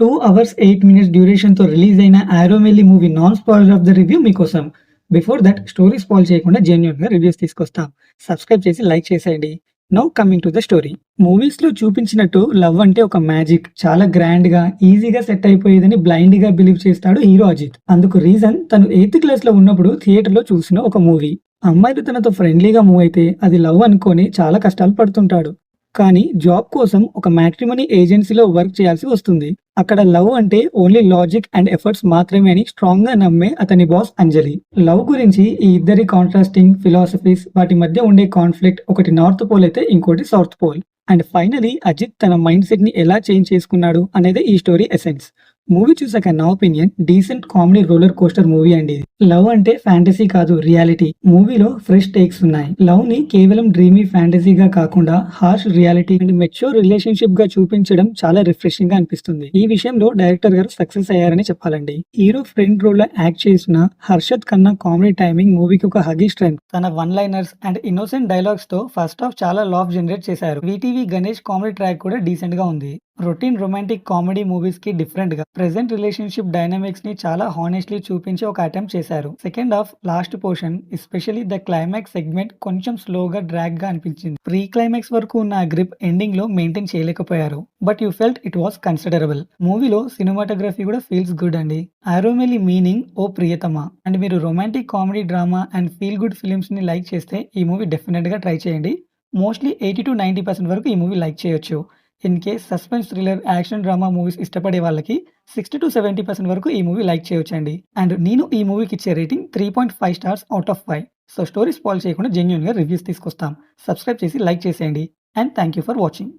2 hours 8 minutes డ్యూరేషన్‌తో release అయిన 'Aaromaley' movie non spoiler of the review మీకోసం. బిఫోర్ థట్ స్టోరీ స్పాయిల్ చేయకుండా జెన్యూన్‌గా రివ్యూస్ తీసుకొస్తాం. సబ్స్క్రైబ్ చేసి లైక్ చేసేయండి. Now coming to the story. మూవీస్‌లో చూపించినట్టు లవ్ అంటే ఒక మ్యాజిక్. చాలా గ్రాండ్‌గా, ఈజీగా సెట్ అయిపోయేదని బ్లైండ్‌గా బిలీవ్ చేస్తాడు హీరో అజిత్. అందుకు రీజన్ తను 8థ్ క్లాస్‌లో ఉన్నప్పుడు థియేటర్‌లో చూసిన ఒక మూవీ. అమ్మాయిలు తనతో ఫ్రెండ్లీగా మూవ్ అయితే అది లవ్ అనుకోని చాలా కష్టాలు పడుతుంటాడు. కానీ జాబ్ కోసం ఒక మ్యాట్రిమోనీ ఏజెన్సీలో వర్క్ చేయాల్సి వస్తుంది. అక్కడ లవ్ అంటే ఓన్లీ లాజిక్ అండ్ ఎఫర్ట్స్ మాత్రమే అని స్ట్రాంగ్‌గా నమ్మే అతని బాస్ అంజలి. లవ్ గురించి ఈ ఇద్దరి కాంట్రాస్టింగ్ ఫిలాసఫీస్, వాటి మధ్య ఉండే కాన్‌ఫ్లిక్ట్, ఒకటి నార్త్ పోల్ అయితే ఇంకోటి south pole. And finally Ajith తన మైండ్ సెట్‌ని ఎలా చేంజ్ చేసుకున్నాడు అనేదే ఈ స్టోరీ ఎసెన్స్. మూవీ చూసాక నా opinion decent comedy roller coaster movie అండి ఇది. లవ్ అంటే ఫ్యాంటసీ కాదు, రియాలిటీ. మూవీలో ఫ్రెష్ టేక్స్ ఉన్నాయి. లవ్ ని కేవలం డ్రీమీ ఫ్యాంటసీగా కాకుండా harsh reality and mature relationship గా చూపించడం చాలా రిఫ్రెషింగ్ గా అనిపిస్తుంది. ఈ విషయంలో డైరెక్టర్ గారు సక్సెస్ అయ్యారని చెప్పాలండి. హీరో ఫ్రెండ్ రోల్ లో యాక్ట్ చేసిన హర్షద్ కన్నా కామెడీ టైమింగ్ మూవీకి ఒక హగీ స్ట్రెంగ్త్. తన one liners and innocent dialogues తో ఫస్ట్ హాఫ్ చాలా లాఫ్ జనరేట్ చేశారు. వీటీవీ గణేష్ కామెడీ ట్రాక్ కూడా డీసెంట్ గా ఉంది. రొటీన్ రొమాంటిక్ కామెడీ మూవీస్ కి డిఫరెంట్ గా ప్రెజెంట్ రిలేషన్షిప్ డైనమిక్స్ ని చాలా హానెస్ట్లీ చూపించి ఒక అటెంప్ట్ చేశారు. Second half last portion, especially the climax segment కొంచెం స్లోగా డ్రాగ్ గా అనిపించింది. ప్రీ క్లైమాక్స్ వరకు ఉన్న గ్రిప్ ఎండింగ్ లో మెయింటైన్ చేయలేకపోయారు. But you felt it was considerable. మూవీలో సినిమాటోగ్రఫీ కూడా ఫీల్స్ గుడ్ అండి. ఆరోమెలి మీనింగ్ ఓ ప్రియతమా. అండ్ మీరు romantic comedy drama and feel good films ని లైక్ చేస్తే ఈ మూవీ డెఫినెట్ గా ట్రై చేయండి. మోస్ట్లీ 80-90% వరకు ఈ మూవీ లైక్ చేయొచ్చు. In case suspense, thriller, action drama movies ఇష్టపడే వాళ్ళకి 60-70% వరకు ఈ మూవీ లైక్ చేయొచ్చండి. అండ్ నేను ఈ మూవీకి ఇచ్చే rating 3.5 stars out of 5. So story spoil చేయకుండా జెన్యూన్‌గా రివ్యూస్ తీసుకొస్తాం. సబ్స్క్రైబ్ చేసి లైక్ చేసేయండి. And thank you for watching.